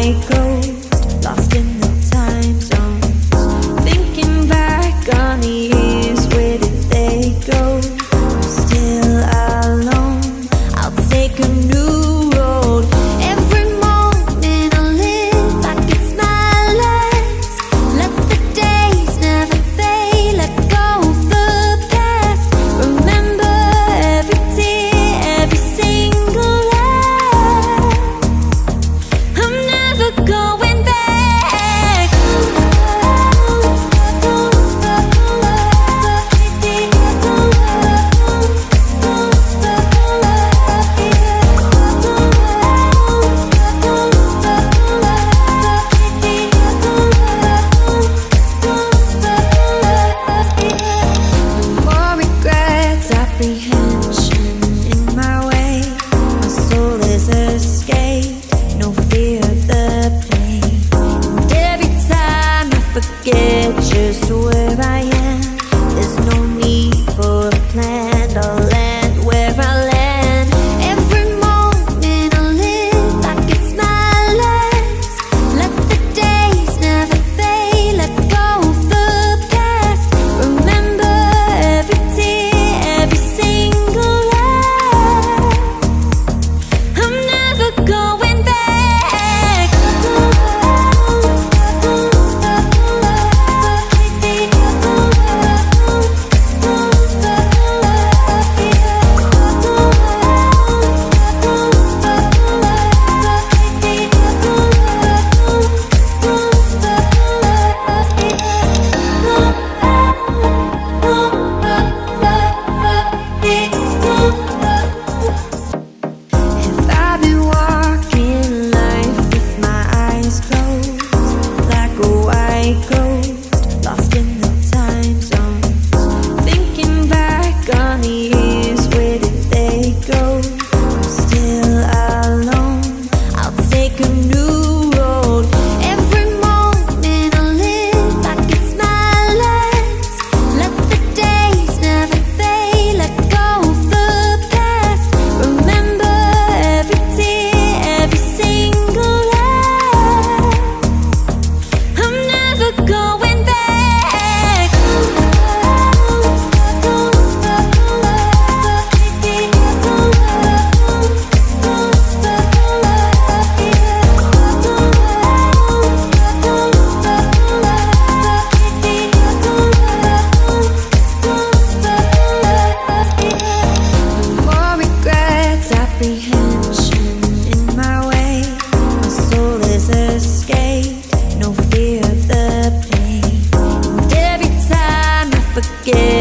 white ghost, lost in the time zone. Thinking back on the years, where did they go? I'm still alone, I'll take a new road. Every moment I live like it's my last. Let the days never fade, let go of the past. Remember every tear, every single laugh. I'm never going back. More regrets, apprehension in my way. My soul is escaped, no fear of the pain. And every time I forget just where I am, there's no need for a plan. I'll land where I land. Every moment I live like it's my last. Let the days never fade, let go of the past. Remember every tear, every single laugh. I'm never going back. If I've been walking life with my eyes closed, like a white ghost, lost in the time zone. Thinking back on the years, where did they go? I'm still alone, I'll take a new road. Every moment I live like it's my last. Let the days never fade, let go of the past. Remember every tear, every single laugh. I'm never going back. More regrets, apprehension in my way. My soul is escaped, no fear of the pain. And every time I forget